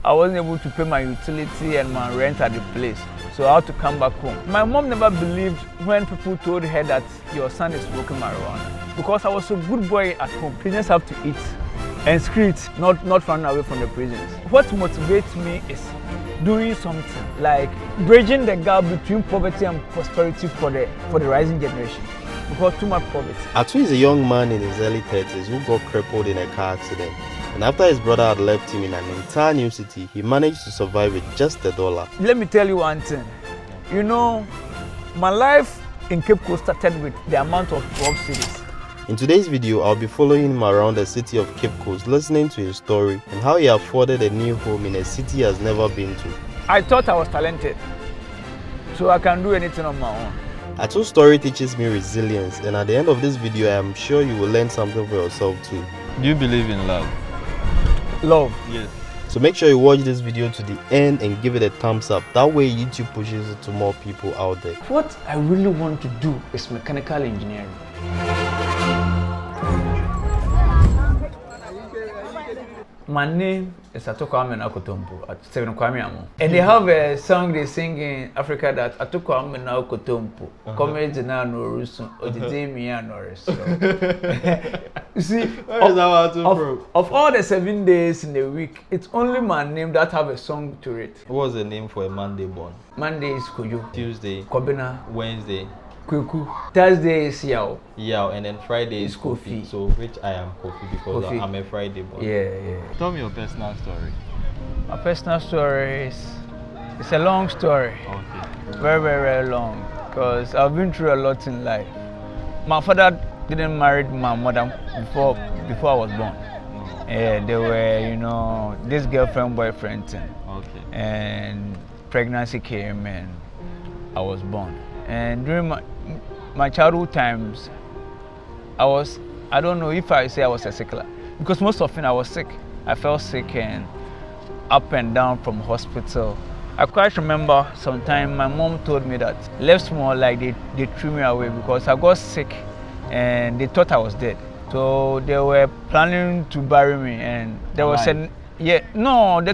I wasn't able to pay my utility and my rent at the place. So I had to come back home. My mom never believed when people told her that your son is smoking marijuana. Because I was a good boy at home. Prisoners have to eat and streets, not run away from the prisons. What motivates me is doing something like bridging the gap between poverty and prosperity for the rising generation. Because too much poverty. Atu is a young man in his early 30s who got crippled in a car accident. And after his brother had left him in an entire new city, he managed to survive with just $1. Let me tell you one thing. You know, my life in Cape Coast started with the amount of 12 cities. In today's video, I'll be following him around the city of Cape Coast, listening to his story and how he afforded a new home in a city he has never been to. I thought I was talented, so I can do anything on my own. Atu's story teaches me resilience, and at the end of this video, I am sure you will learn something for yourself too. Do you believe in love? Love? Yes. So make sure you watch this video to the end and give it a thumbs up. That way YouTube pushes it to more people out there. What I really want to do is mechanical engineering. My name is Atokwame Nakotompo at Stephen Kwame Amo. And they have a song they sing in Africa that Atokwame Nakotompo, Comrades now no Rusun, Odidemi Norris. You see, of all the 7 days in the week, it's only my name that have a song to it. What was the name for a Monday born? Monday is Koyo. Tuesday. Kobina. Wednesday. Kweku. Thursday is Yao. Yao, and then Friday is Kofi. So which I am Kofi because Kofi. I'm a Friday born. Yeah. Tell me your personal story. My personal story is it's a long story. Okay. Very long. Because I've been through a lot in life. My father didn't marry my mother before I was born. No. Yeah, they were, this girlfriend boyfriend thing. Okay. And pregnancy came and I was born. And during my childhood times, I don't know if I say I was a sickler, because most often I was sick. I felt sick and up and down from hospital. I quite remember sometime my mom told me that left small like they threw me away because I got sick and they thought I was dead. So they were planning to bury me and there was they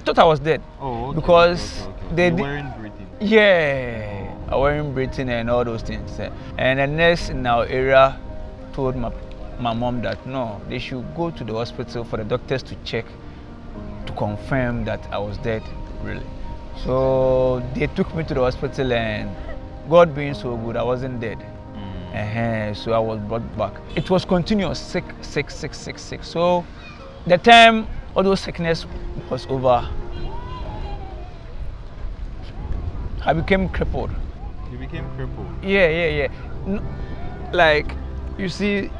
thought I was dead. Oh, okay. Because they weren't breathing. Yeah. I wasn't breathing and all those things. And the nurse in our area told my mom that no, they should go to the hospital for the doctors to check to confirm that I was dead, really. So they took me to the hospital and God being so good, I wasn't dead. So I was brought back. It was continuous, sick. So the time all those sickness was over, I became crippled. You became crippled? Yeah. Like, you see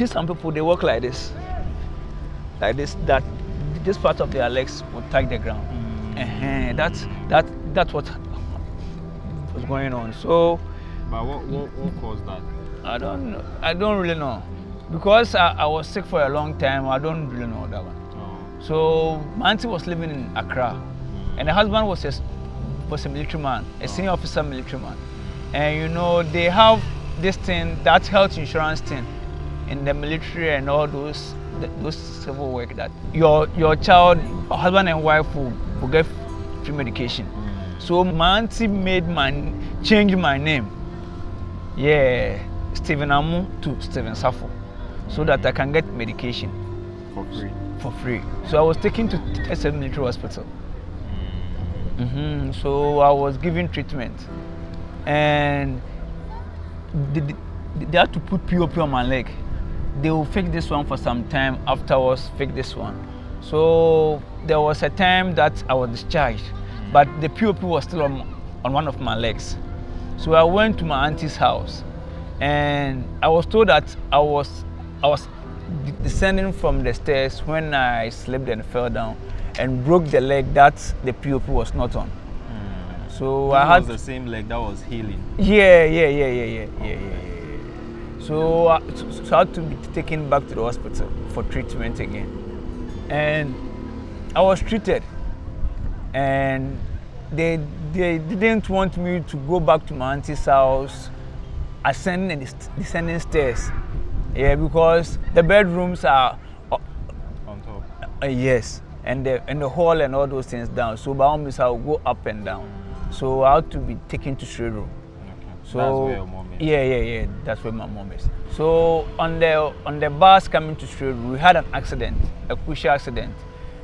some people, they walk like this, that this part of their legs will touch the ground. That's what was going on. So, but what caused that? I don't know. I don't really know, because I was sick for a long time. I don't really know that one. Oh. So my auntie was living in Accra, and the husband was a military man, a senior officer military man. And they have this thing, that health insurance thing in the military and all those civil work, that your child, husband and wife will get free medication. So my auntie changed my name. Yeah, Stephen Amu to Stephen Safo, so that I can get medication for free. So I was taken to SF Military Hospital. So I was given treatment, and they had to put POP on my leg. They will fix this one for some time, afterwards fix this one. So there was a time that I was discharged, but the POP was still on one of my legs. So I went to my auntie's house, and I was told that I was descending from the stairs when I slipped and fell down and broke the leg that the POP was not on. So I had the same leg that was healing. Yeah. So I had to be taken back to the hospital for treatment again. And I was treated, and they didn't want me to go back to my auntie's house, ascending and descending stairs. Yeah, because the bedrooms are on top. Yes. and the hall and all those things down. So by all means, I would go up and down. So I had to be taken to straight road. Okay. So That's where your mom is. Yeah. That's where my mom is. So on the bus coming to straight road, we had an accident, a crucial accident,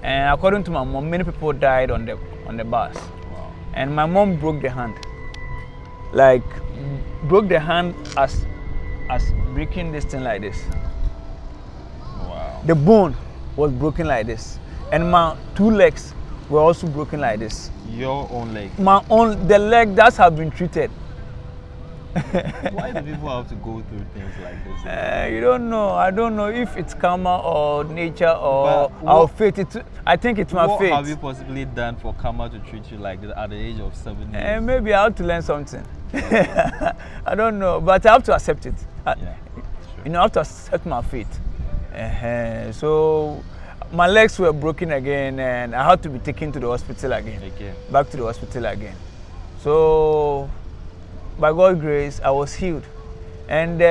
and according to my mom, many people died on the bus. Wow. And my mom broke the hand, like broke the hand as breaking this thing like this. Wow. The bone was broken like this, and my 2 legs were also broken like this. Your own leg. The leg that have been treated. Why do people have to go through things like this? You don't know. I don't know if it's karma or nature or But our fate. I think it's my fate. What have you possibly done for karma to treat you like this at the age of 7 years? Maybe I have to learn something. I don't know, but I have to accept it. Yeah, sure. You know, I have to accept my fate. So my legs were broken again, and I had to be taken to the hospital again. Back to the hospital again. So by God's grace, I was healed. And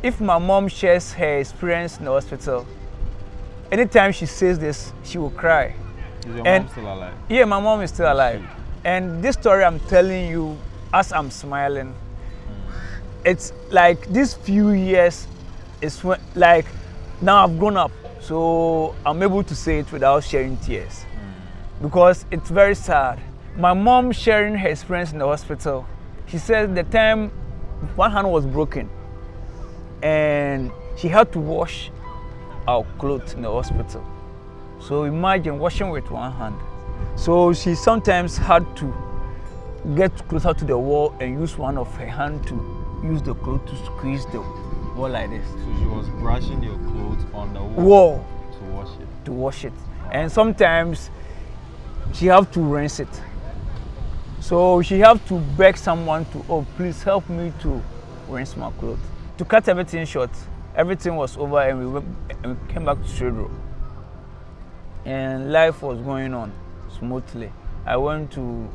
if my mom shares her experience in the hospital, anytime she says this, she will cry. Is your mom still alive? Yeah, my mom is still alive. And this story I'm telling you as I'm smiling, it's like these few years, it's like now I've grown up, so I'm able to say it without sharing tears. Because it's very sad. My mom sharing her experience in the hospital, she said the time one hand was broken and she had to wash our clothes in the hospital. So imagine washing with one hand. So she sometimes had to get closer to the wall and use one of her hand to use the cloth to squeeze the wall like this. So she was brushing your clothes on the wall to wash it. To wash it. And sometimes she have to rinse it. So she have to beg someone to, oh, please help me to rinse my clothes. To cut everything short, everything was over and we came back to straight road. And life was going on smoothly. I went to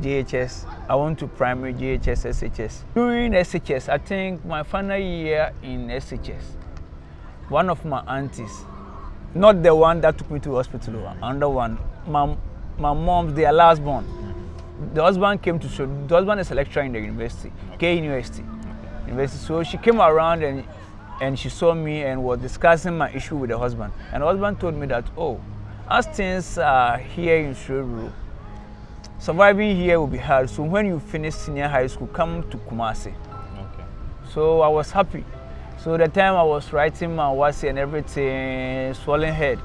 JHS, I went to primary JHS, SHS. During SHS, I think my final year in SHS, one of my aunties, not the one that took me to hospital, another one, my mom's, their last born. The husband came to show. The husband is a lecturer in the university, K University. So she came around and she saw me and was discussing my issue with the husband. And the husband told me that, oh, as things are here in Shreru, surviving here will be hard. So when you finish senior high school, come to Kumasi. Okay. So I was happy. So the time I was writing my wasi and everything, swollen head.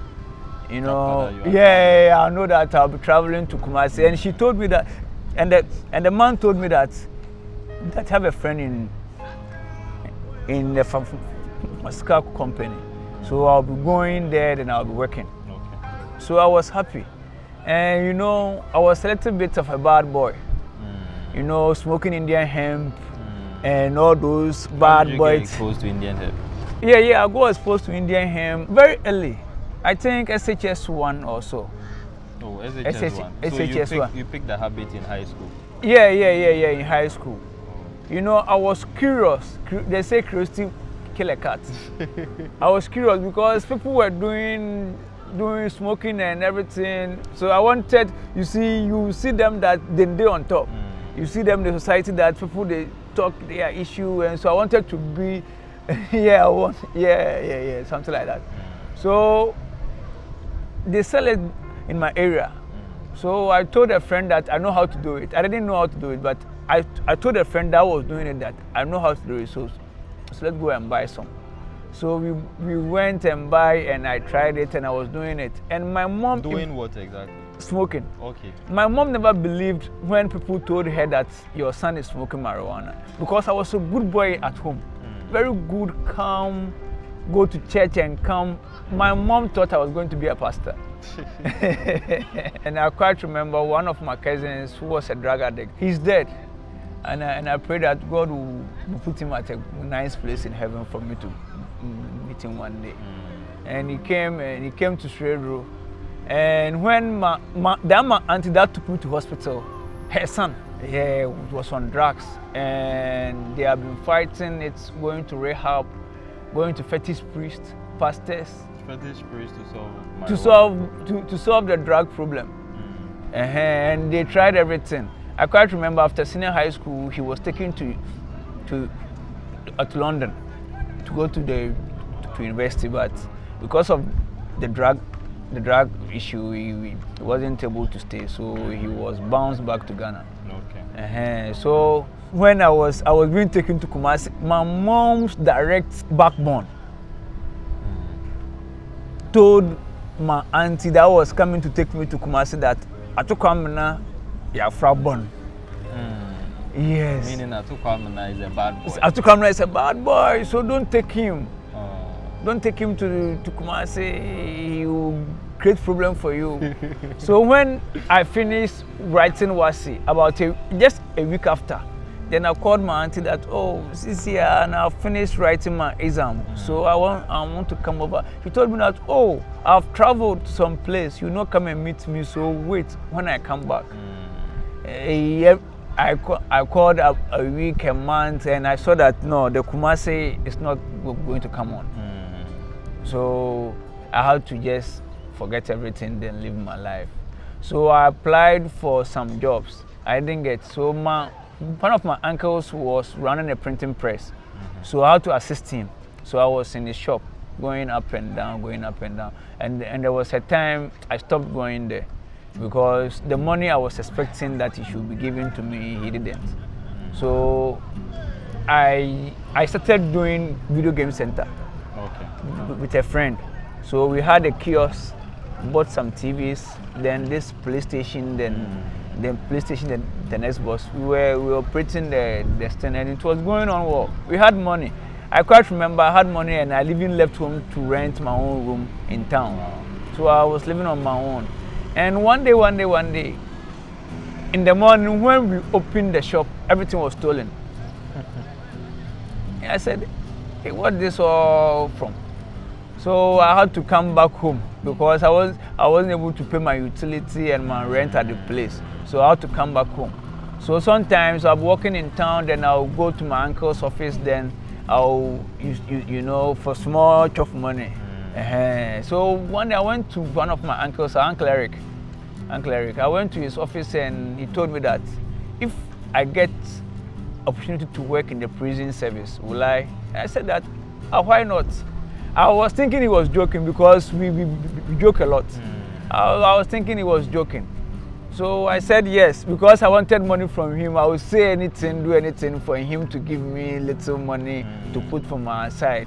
You know, I know that I'll be traveling to Kumasi. And she told me that, and the man told me that I have a friend in the pharmaceutical company. So I'll be going there and I'll be working. Okay. So I was happy. And you know, I was a little bit of a bad boy. You know, smoking Indian hemp and all those bad boys. Get exposed to Indian hemp? Yeah, I got exposed to Indian hemp very early. I think SHS 1 or so. Oh, SHS 1. SHS So 1. you picked the habit in high school? Yeah, in high school. You know, I was curious. They say curiosity kill a cat. I was curious because people were doing smoking and everything. So I wanted, you see them that they on top. You see them in the society that people they talk their issue, and so I wanted to be, something like that. So they sell it in my area. So I told a friend that I know how to do it. I didn't know how to do it, but I told a friend that was doing it that I know how to do it. So let's go and buy some. So we went and buy, and I tried it, and I was doing it. And my mom doing what exactly? Smoking. Okay. My mom never believed when people told her that your son is smoking marijuana, because I was a good boy at home, very good, calm, go to church and come. My mom thought I was going to be a pastor. And I quite remember one of my cousins who was a drug addict. He's dead. And I pray that God will put him at a nice place in heaven for me to meet him one day. And he came to Shredo. And when my auntie that took me to hospital, her son, was on drugs, and they have been fighting. It's going to rehab, going to fetish priests, pastors. fetish praise to solve marijuana to solve the drug problem. And they tried everything. I quite remember after senior high school, he was taken to London to go to university, but because of the drug issue, he wasn't able to stay, so he was bounced back to Ghana. Okay. So when I was being taken to Kumasi, my mom's direct backbone told my auntie that was coming to take me to Kumasi that Atukwamena Yafrabon. Yes. Meaning Atukwamena is a bad boy. Atukwamena is a bad boy, so don't take him. Don't take him to Kumasi. He will create problem for you. So when I finished writing Wasi, about just a week after, then I called my auntie that, oh, this year and I finished writing my exam, so I want to come over. She told me that, oh, I've traveled to some place, you know, come and meet me, so wait when I come back. I called a week, a month, and I saw that no, the Kumasi is not going to come on. So I had to just forget everything, then live my life. So I applied for some jobs. I didn't get. So one of my uncles was running a printing press, so I had to assist him. So I was in his shop, going up and down, and there was a time I stopped going there because the money I was expecting that he should be giving to me, he didn't. So I started doing video game center with a friend. So we had a kiosk, bought some TVs, then this PlayStation, then PlayStation, then Xbox. We were operating the stand, and it was going on well. We had money. I quite remember I had money, and I even left home to rent my own room in town. So I was living on my own. And one day, in the morning when we opened the shop, everything was stolen. I said, hey, what is this all from? So I had to come back home because I wasn't able to pay my utility and my rent at the place. So I had to come back home. So sometimes I'm working in town, then I'll go to my uncle's office, then I'll you know, for small chop money. So one day I went to one of my uncles, Uncle Eric. I went to his office and he told me that if I get opportunity to work in the prison service, will I? I said that, why not? I was thinking he was joking because we joke a lot. I was thinking he was joking. So I said yes, because I wanted money from him. I would say anything, do anything for him to give me little money to put for my side.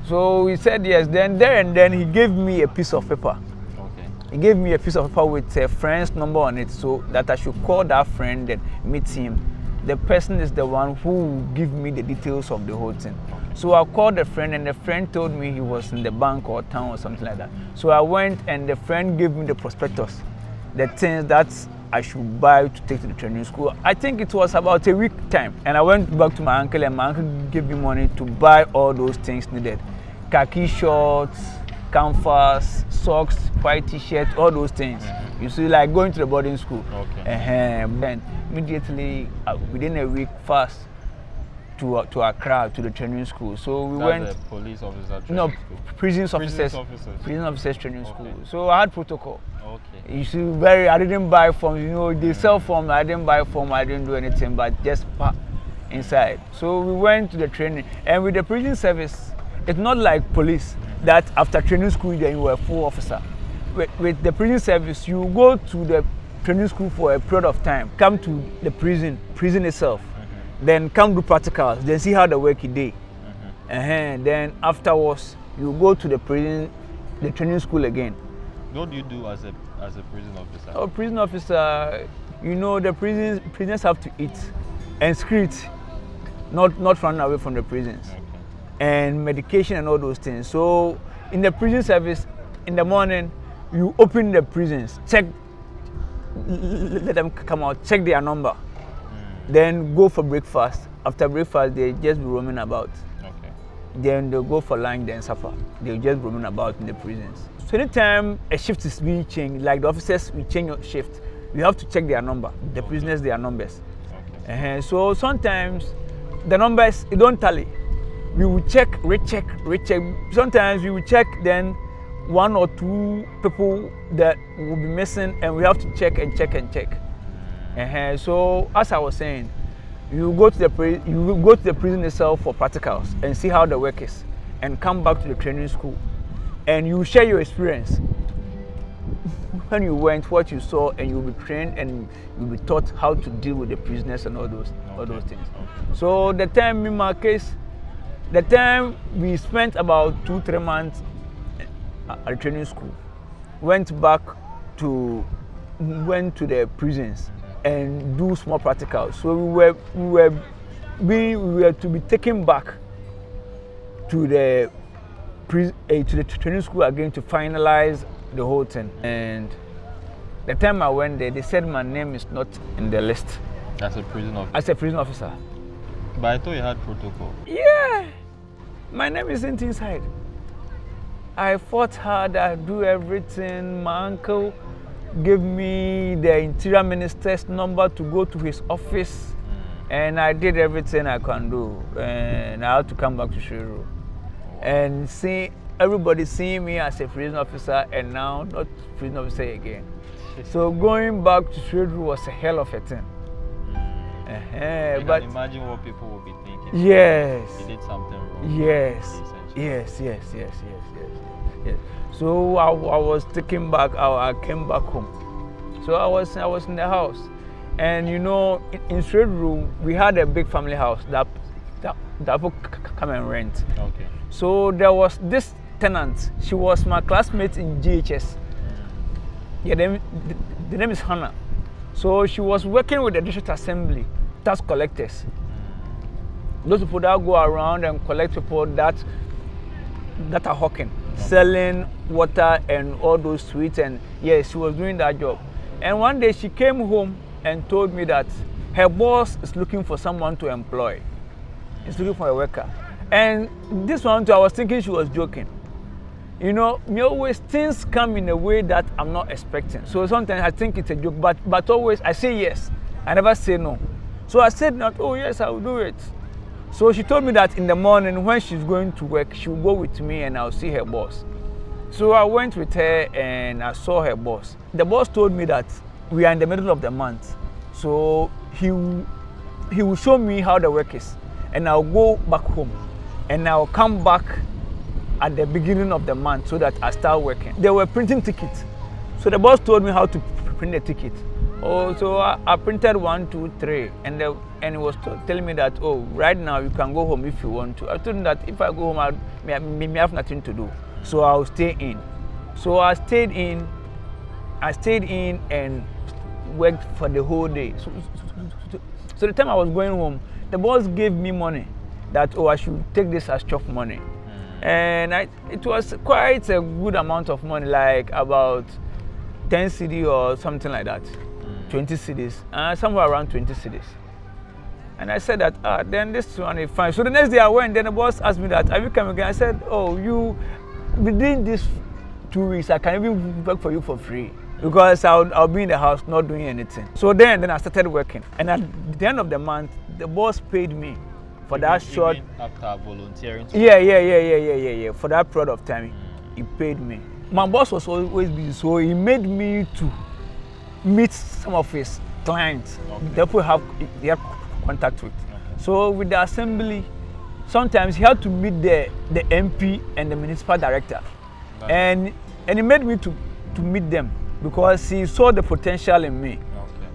So he said yes. Then there and then he gave me a piece of paper. He gave me a piece of paper with a friend's number on it, so that I should call that friend and meet him. The person is the one who will give me the details of the whole thing. So I called the friend, and the friend told me he was in the bank or town or something like that. So I went, and the friend gave me the prospectus, the things that I should buy to take to the training school. I think it was about a week time, and I went back to my uncle, and my uncle gave me money to buy all those things needed. Khaki shorts, canvas, socks, white t-shirt, all those things. You see, like going to the boarding school. Then immediately, within a week, fast to Accra, to the training school. So we went. The police officer training school. Prison officers training school. So I had protocol. You see, I didn't buy forms. You know, they sell forms. I didn't buy form. I didn't do anything, but just inside. So we went to the training, and with the prison service, it's not like police that after training school then you are a full officer. With the prison service, you go to the training school for a period of time, come to the prison itself, then come do practicals, then see how the work you do. Then afterwards, you go to the training school again. What do you do as a prison officer? Oh, prison officer, you know, the prisoners have to eat and security, not run away from the prisons. And medication and all those things. So in the prison service, in the morning, you open the prisons, check, let them come out, check their number, then go for breakfast. After breakfast, they just be roaming about. Then they'll go for lunch, then supper. They'll just be roaming about in the prisons. So anytime a shift is being changed, like the officers will change your shift, you have to check their number, the prisoners, their numbers. So sometimes the numbers, it don't tally. We will check, recheck. Sometimes we will check, then 1 or 2 people that will be missing, and we have to check and check and check. So as I was saying, you go to the prison itself for practicals and see how the work is, and come back to the training school, and you share your experience. When you went, what you saw, and you'll be trained and you'll be taught how to deal with the prisoners and all those things. So the time in my case, the time we spent about 2-3 months at the training school, went to the prisons and do small practicals. So we were to be taken back to the training school again to finalize the whole thing. And the time I went there, they said my name is not in the list. As a prison officer? As a prison officer. But I thought you had protocol. Yeah, my name isn't inside. I fought hard, I do everything. My uncle gave me the interior minister's number to go to his office, and I did everything I can do, and I had to come back to Shiro and see everybody seeing me as a prison officer, and now not prison officer again. So going back to Shiro was a hell of a thing. But imagine what people will be thinking. Yes. You did something wrong. Yes. Yes. So I was taken back. I came back home. So I was in the house, and you know, in Straight Room we had a big family house that people come and rent. Okay. So there was this tenant. She was my classmate in GHS. Yeah, the name is Hannah. So she was working with the district assembly, tax collectors. Those people that go around and collect people that are hawking, selling water and all those sweets, and yes, she was doing that job. And one day she came home and told me that her boss is looking for someone to employ. He's looking for a worker. And this one too, I was thinking she was joking. You know, me always things come in a way that I'm not expecting. So sometimes I think it's a joke, but always I say yes. I never say no. So I said not, oh yes, I will do it. So she told me that in the morning when she's going to work, she will go with me and I'll see her boss. So I went with her and I saw her boss. The boss told me that we are in the middle of the month. So he will show me how the work is, and I'll go back home and I'll come back at the beginning of the month so that I start working. They were printing tickets. So the boss told me how to print the ticket. Oh, so I printed 1, 2, 3, and he was telling me that, oh, right now you can go home if you want to. I told him that if I go home, I may have nothing to do. So I'll stay in. So I stayed in and worked for the whole day. So the time I was going home, the boss gave me money that, oh, I should take this as chop money. And it was quite a good amount of money, like about 10 cedi or something like that, 20 cedis, somewhere around 20 cedis. And I said that, then this one is fine. So the next day I went, then the boss asked me that, have you come again? I said, oh, within these 2 weeks, I can even work for you for free, because I'll be in the house not doing anything. So then I started working. And at the end of the month, the boss paid me for that short. After volunteering? Yeah. For that period of time, he paid me. My boss was always busy, so he made me to meet some of his clients. Therefore, he had contact with. So with the assembly, sometimes he had to meet the MP and the municipal director, and he made me to meet them because he saw the potential in me.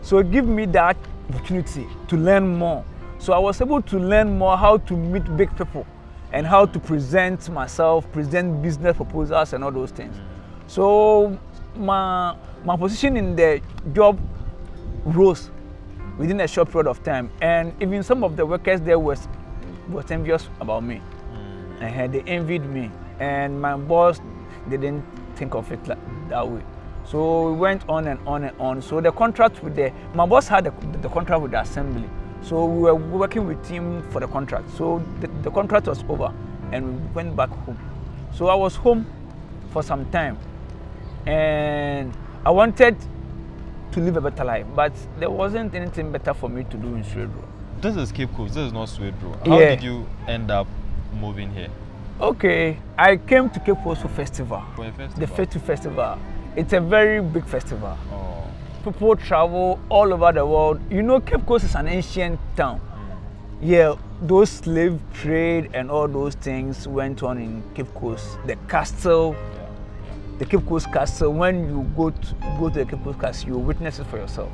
So he gave me that opportunity to learn more. So I was able to learn more how to meet big people and how to present myself, present business proposals and all those things. So my position in the job rose within a short period of time, and even some of the workers there was envious about me. And they envied me, and my boss didn't think of it that way. So we went on and on and on. So the contract with my boss had the contract with the assembly. So we were working with him for the contract. So the contract was over and we went back home. So I was home for some time and I wanted to live a better life, but there wasn't anything better for me to do in Sweden. This is Cape Coast, this is not Sweden. How did you end up moving here? Okay, I came to Cape Coast for festival. For a festival? The Fetu Festival. It's a very big festival. Oh. People travel all over the world. You know, Cape Coast is an ancient town. Yeah, those slave trade and all those things went on in Cape Coast. The castle, the Cape Coast castle. When you go to the Cape Coast castle, you witness it for yourself.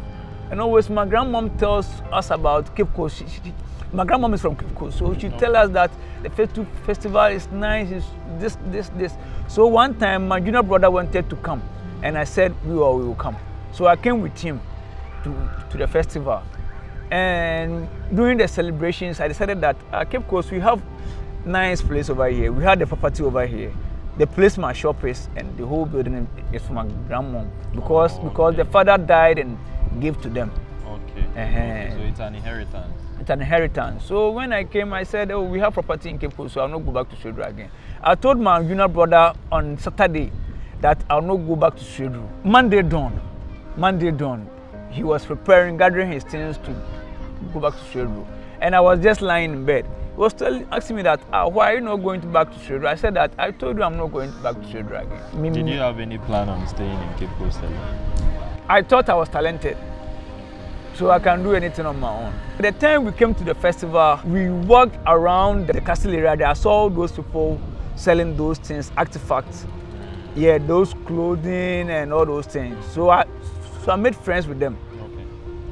And always, my grandmom tells us about Cape Coast. My grandmom is from Cape Coast, so she tell us that the Fetu Festival is nice. Is this. So one time, my junior brother wanted to come, and I said we will come. So I came with him to the festival. And during the celebrations, I decided that at Cape Coast, we have nice place over here. We had the property over here. The place my shop is, and the whole building is for my grandmom because the father died and gave to them. Okay. Okay. So it's an inheritance. It's an inheritance. So when I came, I said, oh, we have property in Cape Coast, so I'll not go back to Sweden again. I told my junior brother on Saturday that I'll not go back to Sweden. Monday dawn, he was preparing, gathering his things to go back to Sweden. And I was just lying in bed. He was asking me that, why are you not going back to Sweden? I said that, I told you I'm not going back to Sweden again. Did you have any plan on staying in Cape Coast alone? I thought I was talented, so I can do anything on my own. By the time we came to the festival, we walked around the castle area. There I saw those people selling those things, artifacts. Yeah, those clothing and all those things. So I made friends with them.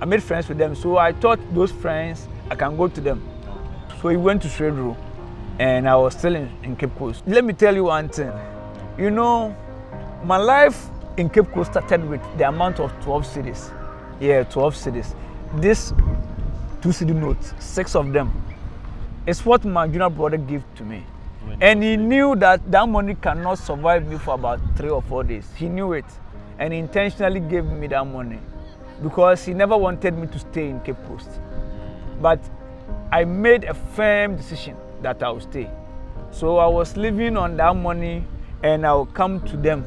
Okay. So I thought those friends, I can go to them. Okay. So we went to Sweden, and I was still in Cape Coast. Let me tell you one thing. You know, my life in Cape Coast started with the amount of 12 cities. Yeah, 12 cities. This 2 city notes, 6 of them, is what my junior brother gave to me. And he knew that money cannot survive me for about 3 or 4 days. He knew it. And he intentionally gave me that money because he never wanted me to stay in Cape Coast. But I made a firm decision that I would stay. So I was living on that money, and I would come to them,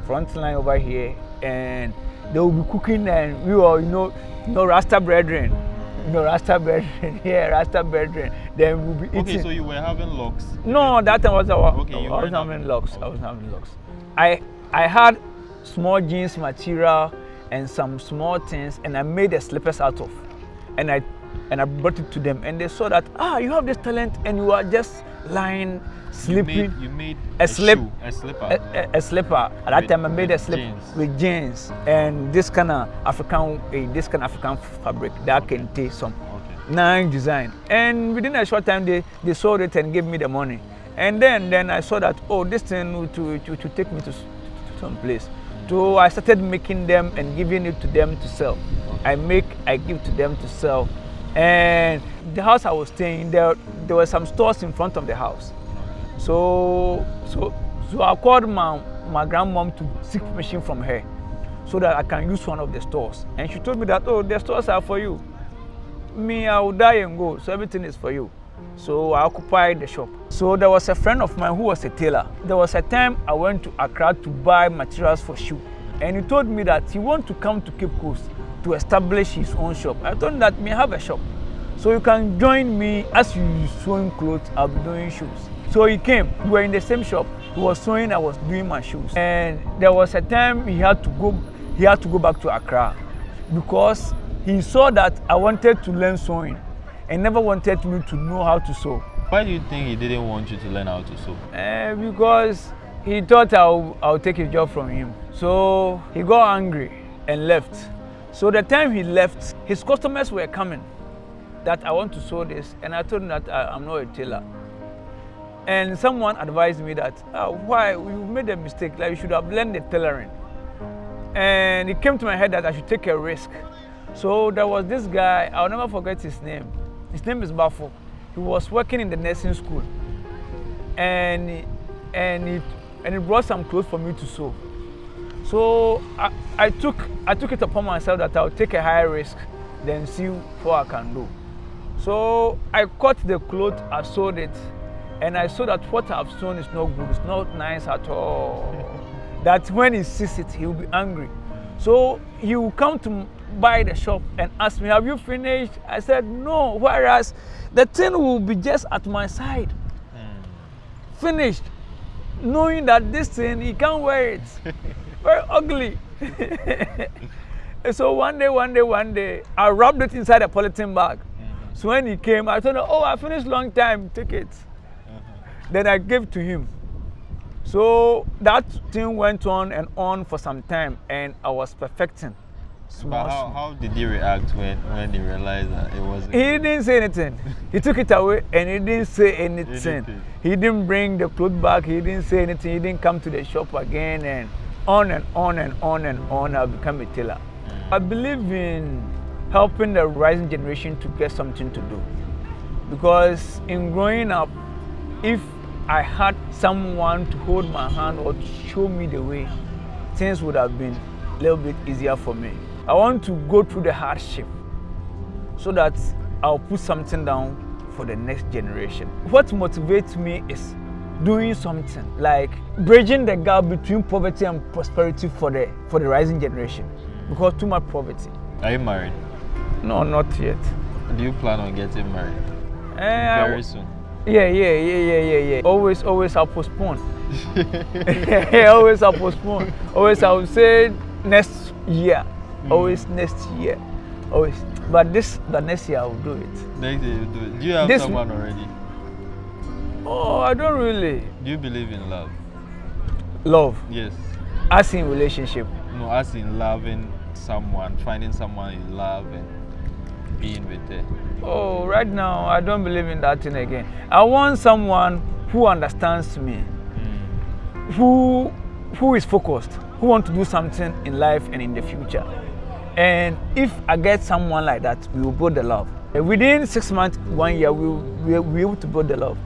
front line over here, and they will be cooking, and we were, you know, Rasta brethren. Rasta brethren. Then we'll be eating. Okay, so you were having locks? No, that time was our. Okay, I was having locks. Okay. I was having locks. I had small jeans material and some small things, and I made the slippers out of, and I brought it to them, and they saw that you have this talent, and you are just lying, sleeping. You made a slipper. A slipper. At that time, I made a slipper with jeans and this kind of African fabric that can take some nice design. And within a short time, they sold it and gave me the money. And then I saw that this thing to take me to some place. So I started making them and giving it to them to sell. I give to them to sell. And the house I was staying, there were some stores in front of the house. So I called my grandmom to seek permission from her so that I can use one of the stores. And she told me that, the stores are for you. Me, I will die and go, so everything is for you. So I occupied the shop. So there was a friend of mine who was a tailor. There was a time I went to Accra to buy materials for shoe. And he told me that he wants to come to Cape Coast to establish his own shop. I told him that I have a shop. So you can join me as you sewing clothes, I'll be doing shoes. So he came, we were in the same shop. He was sewing, I was doing my shoes. And there was a time he had to go back to Accra because he saw that I wanted to learn sewing and never wanted me to know how to sew. Why do you think he didn't want you to learn how to sew? Because he thought I'll take his job from him. So he got angry and left. So the time he left, his customers were coming that I want to sew this, and I told him that I'm not a tailor. And someone advised me that, why, you made a mistake, like you should have learned the tailoring. And it came to my head that I should take a risk. So there was this guy, I'll never forget his name. His name is Bafo. He was working in the nursing school. And he brought some clothes for me to sew. So I took it upon myself that I'll take a higher risk than see what I can do. So I cut the cloth, I sewed it, and I saw that what I've sewn is not good, it's not nice at all. That when he sees it, he will be angry. So he will come to buy the shop and ask me, have you finished? I said, no, whereas the thing will be just at my side. finished, knowing that this thing, he can't wear it. Very ugly. And so one day, I wrapped it inside a polythene bag. So when he came, I told him, oh, I finished long time, take it. Then I gave to him. So that thing went on and on for some time, and I was perfecting. But how did he react when he realized that it wasn't? He didn't say anything. He took it away and he didn't say anything. He didn't bring the clothes back. He didn't say anything. He didn't come to the shop again, and on and on and on and on. I became a tailor. I believe in helping the rising generation to get something to do, because in growing up, if I had someone to hold my hand or to show me the way, things would have been a little bit easier for me. I want to go through the hardship so that I'll put something down for the next generation. What motivates me is doing something like bridging the gap between poverty and prosperity for the rising generation, because too much poverty. Are you married? No, not yet. Do you plan on getting married very soon? Yeah. Always I'll postpone. Always I'll postpone. Always I'll say next year. Always next year. Always. But next year I'll do it. Next year you'll do it. Do you have someone already? Oh, I don't really. Do you believe in love? Love? Yes. As in relationship? No, as in loving someone, finding someone you love and being with them. Oh, right now I don't believe in that thing again. I want someone who understands me, who is focused, who wants to do something in life and in the future. And if I get someone like that, we will build the love. Within 6 months, 1 year, we'll be able to build the love.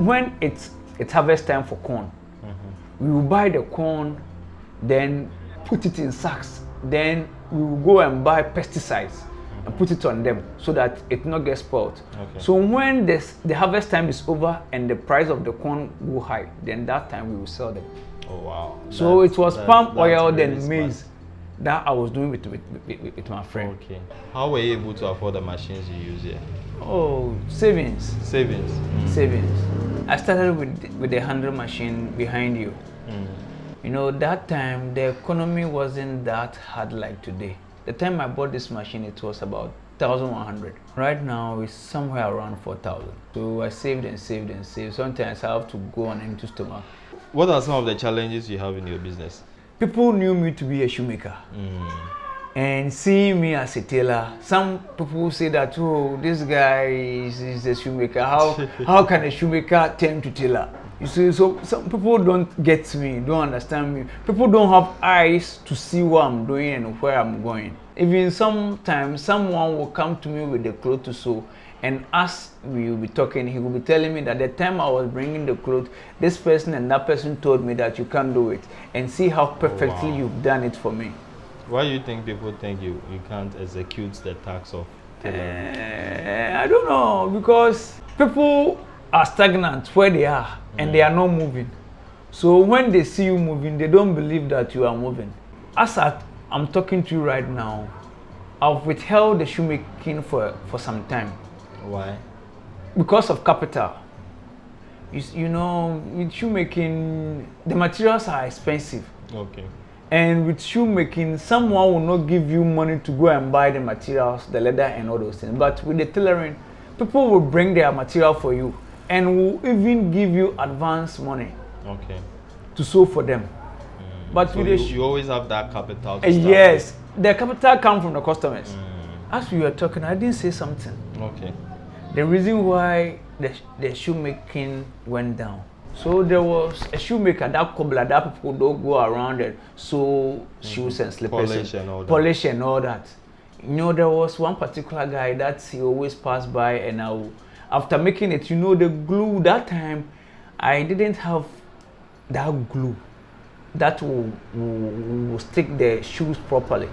When it's harvest time for corn, we will buy the corn, then put it in sacks. Then we will go and buy pesticides and put it on them so that it not get spoiled. Okay. So when the harvest time is over and the price of the corn go high, then that time we will sell them. Oh wow! So it was palm oil then maize that I was doing with my friend. Okay. How were you able to afford the machines you use here? Oh, savings. Savings. Savings. I started with the 100 machine behind you. You know, that time the economy wasn't that hard like today. The time I bought this machine, it was about 1,100. Right now, it's somewhere around 4,000. So I saved and saved and saved. Sometimes I have to go on empty stomach. What are some of the challenges you have in your business? People knew me to be a shoemaker. And seeing me as a tailor, some people say that, oh, this guy is a shoemaker. How can a shoemaker turn to tailor? You see, so some people don't get me, don't understand me. People don't have eyes to see what I'm doing and where I'm going. Even sometimes someone will come to me with the clothes to sew, and as we will be talking, he will be telling me that the time I was bringing the clothes, this person and that person told me that you can't do it, and see how perfectly you've done it for me. Why do you think people think you can't execute the task of tailoring? I don't know, because people are stagnant where they are and they are not moving. So when they see you moving, they don't believe that you are moving. As I'm talking to you right now, I've withheld the shoemaking for some time. Why? Because of capital. You know, with shoemaking, the materials are expensive. Okay. And with shoemaking, someone will not give you money to go and buy the materials, the leather and all those things. But with the tailoring, people will bring their material for you and will even give you advance money. Okay. To sew for them. But so you always have that capital to start yes, with. The capital comes from the customers. As we were talking, I didn't say something. Okay. The reason why the shoemaking went down. So there was a shoemaker, that cobbler, that people don't go around and sew shoes and slippers. Polish and all that. You know, there was one particular guy that he always passed by, and after making it, you know, the glue, that time, I didn't have that glue that will stick the shoes properly.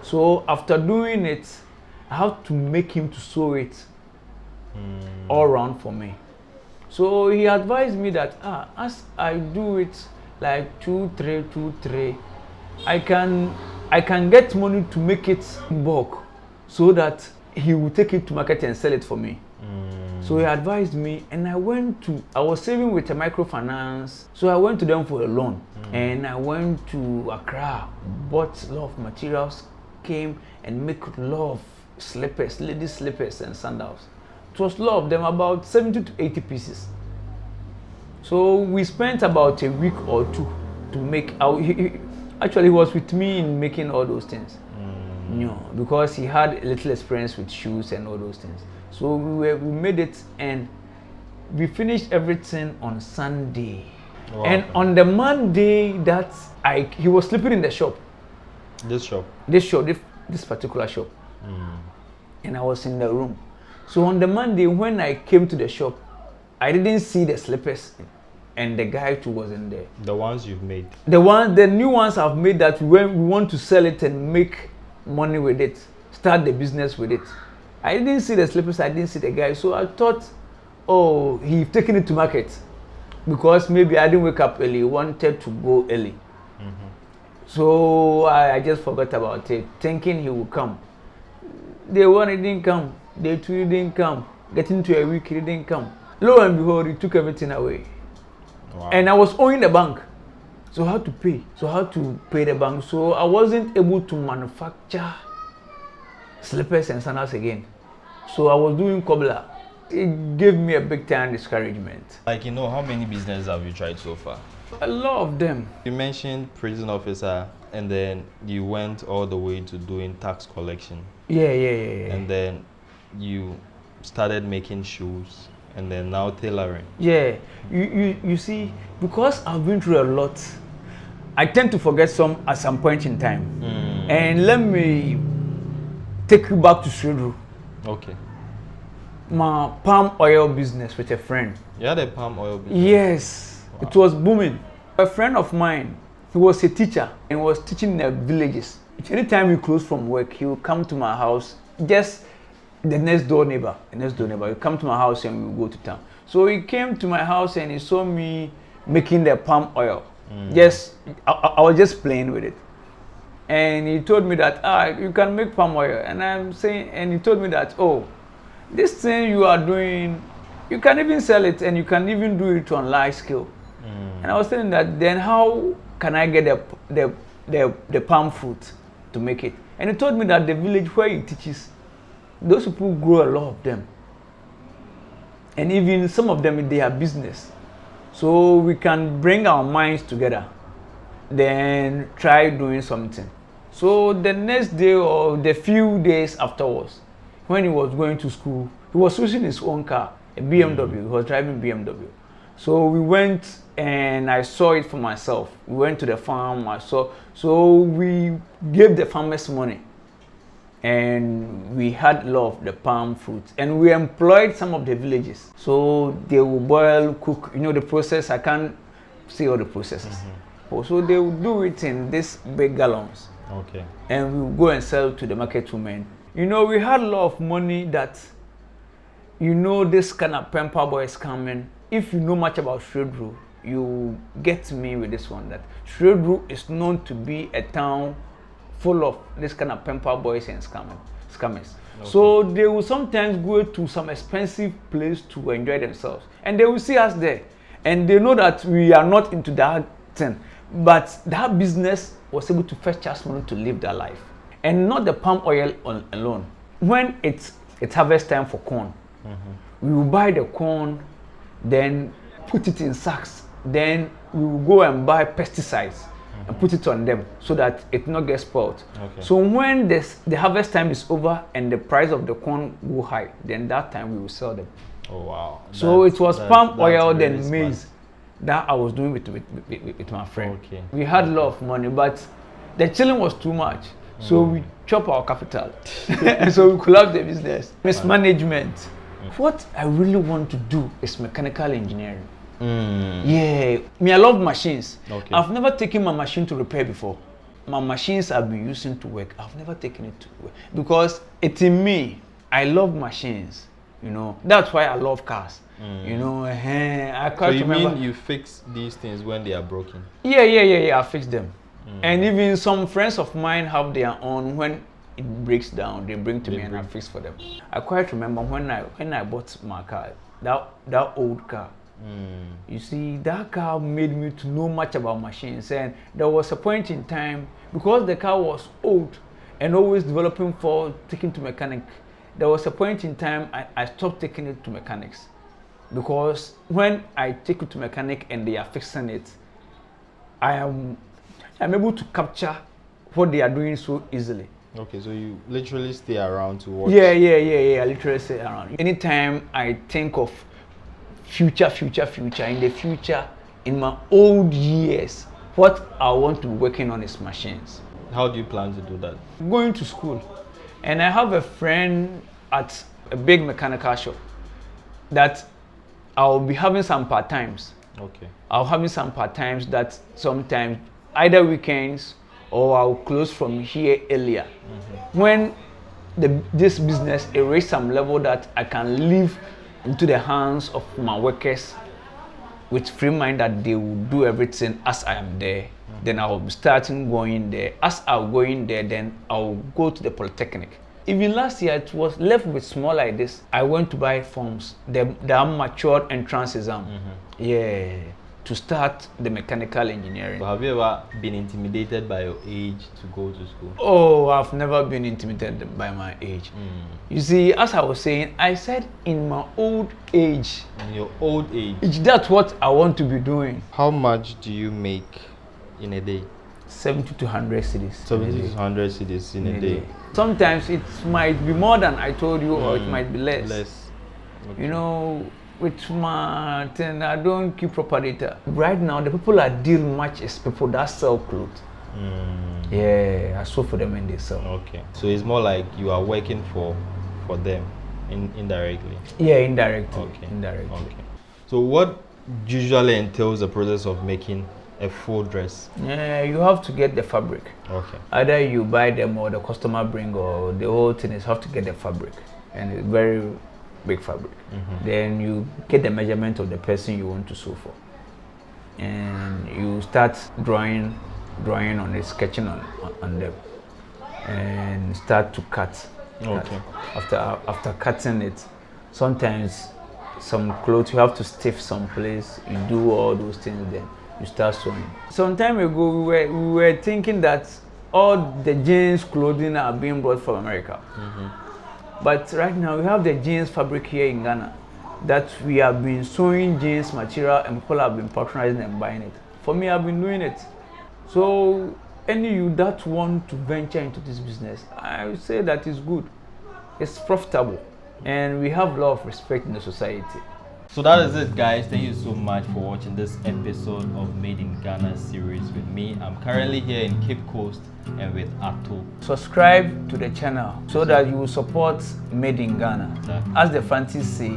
So after doing it, I have to make him to sew it all around for me. So he advised me that as I do it like 2 3 2 3, I can get money to make it in bulk, so that he will take it to market and sell it for me. So he advised me, and I was saving with a microfinance, so I went to them for a loan. And I went to Accra, bought a lot of materials, came and make a lot of slippers, ladies slippers and sandals. It was a lot of them, about 70 to 80 pieces. So we spent about a week or two to make actually he was with me in making all those things. You know, because he had a little experience with shoes and all those things. So we made it, and we finished everything on Sunday. Wow. And on the Monday that he was sleeping in the shop. This Particular shop. And I was in the room. So on the Monday when I came to the shop, I didn't see the slippers, and the guy too was in there. The ones you've made. The new ones I've made, that when we want to sell it and make money with it, start the business with it. I didn't see the slippers, I didn't see the guy. So I thought, oh, he's taking it to market, because maybe I didn't wake up early, wanted to go early. So I just forgot about it, thinking he would come. Day one, he didn't come. Day two, he didn't come. Getting to a week, he didn't come. Lo and behold, he took everything away. Wow. And I was owing the bank. So how to pay? So how to pay the bank? So I wasn't able to manufacture slippers and sandals again. So I was doing cobbler. It gave me a big time discouragement. Like, how many businesses have you tried so far? A lot of them. You mentioned prison officer, and then you went all the way to doing tax collection. Yeah. And then you started making shoes, and then now tailoring. Yeah, you see, because I've been through a lot, I tend to forget at some point in time. And let me take you back to Sredru. Okay. My palm oil business with a friend. You had a palm oil business? Yes, Wow. It was booming. A friend of mine, he was a teacher and was teaching in the villages. Anytime we close from work, he would come to my house, just the next door neighbor. He would come to my house and we would go to town. So he came to my house and he saw me making the palm oil. I was just playing with it. And he told me that, you can make palm oil. And he told me that, oh, this thing you are doing, you can even sell it, and you can even do it on large scale. And I was telling that, then how can I get the palm fruit to make it? And he told me that the village where he teaches, those people grow a lot of them. And even some of them, they have business. So we can bring our minds together, then try doing something. So the next day or the few days afterwards, when he was going to school, he was using his own car, a BMW. He was driving BMW. So we went and I saw it for myself. We went to the farm, so we gave the farmers money. And we had a lot of the palm fruit. And we employed some of the villages. So they will boil, cook, the process. I can't say all the processes. So they will do it in these big gallons. Okay. And we will go and sell to the market women. We had a lot of money that, this kind of pamper boy is coming. If you know much about Sredru, you get me with this one, that Sredru is known to be a town full of this kind of pamper boys and scammers. Okay. So they will sometimes go to some expensive place to enjoy themselves. And they will see us there. And they know that we are not into that thing. But that business was able to fetch us money to live their life. And not the palm oil alone. When it's harvest time for corn, we will buy the corn, then put it in sacks. Then we will go and buy pesticides and put it on them so that it not get spoiled. Okay. So when the harvest time is over and the price of the corn go high, then that time we will sell them. Oh wow! So it was palm oil, really then maize that I was doing with my friend. Okay. We had a lot of money, but the chilling was too much. So we chop our capital. So we collapsed the business. Mismanagement. What I really want to do is mechanical engineering. Yeah, I love machines. Okay. I've never taken my machine to repair before. My machines I've been using to work, I've never taken it to work because it's in me. I love machines. You know, that's why I love cars. You know, I So can't you remember. mean you fix these things when they are broken? Yeah. I fix them. And even some friends of mine have their own. When it breaks down, they bring to me and I fix for them. I quite remember when I bought my car, that old car. You see, that car made me to know much about machines, and there was a point in time, because the car was old and always developing for taking to mechanic. There was a point in time I stopped taking it to mechanics, because when I take it to mechanic and they are fixing it, I'm able to capture what they are doing so easily. Okay, so you literally stay around to watch. Yeah. I literally stay around. Anytime I think of future, in the future, in my old years, what I want to be working on is machines. How do you plan to do that? Going to school, and I have a friend at a big mechanical shop that I'll be having some part-times. Okay. I'll having some part-times that sometimes either weekends or I'll close from here earlier. When this business reaches some level that I can leave into the hands of my workers with free mind, that they will do everything as I am there, then I'll be starting going there. As I'll go in there, then I'll go to the polytechnic. Even last year, it was left with small like this. I went to buy forms, the matured entrance exam. Yeah, to start the mechanical engineering. But have you ever been intimidated by your age to go to school? Oh, I've never been intimidated by my age. You see, as I was saying, I said in my old age. In your old age? That's what I want to be doing. How much do you make in a day? 70 to 100 cedis. 70 to 100 cedis in a day. Sometimes it might be more than I told you, or it might be less. Okay. You know, with my thing, I don't keep proper data. Right now, the people I deal much is people that sell clothes. Yeah, I sew for them and they sell. Okay. So it's more like you are working for them indirectly. Yeah, indirectly. Okay. Indirectly. Okay. So what usually entails the process of making a full dress? Yeah, you have to get the fabric. Okay. Either you buy them or the customer bring, or the whole thing is have to get the fabric, and it's very big fabric. Then you get the measurement of the person you want to sew for, and you start drawing on it, sketching on them, and start to cut. Okay. After cutting it, sometimes some clothes you have to stiff some place. You do all those things, then you start sewing. Some time ago, we were thinking that all the jeans clothing are being brought from America. But right now we have the jeans fabric here in Ghana, that we have been sewing jeans material and people have been patronizing and buying it. For me, I've been doing it. So any you that want to venture into this business, I would say that is good. It's profitable, and we have a lot of respect in the society. So that is it, guys. Thank you so much for watching this episode of Made in Ghana series with me. I'm currently here in Cape Coast and with Ato. Subscribe to the channel so that you will support Made in Ghana. Exactly. As the Francis say,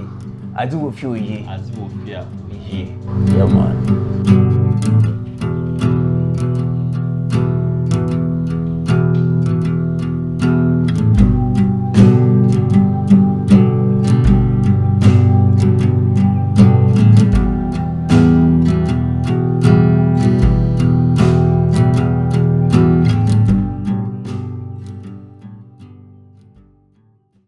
I do with you. As you will fear, Yeah, man.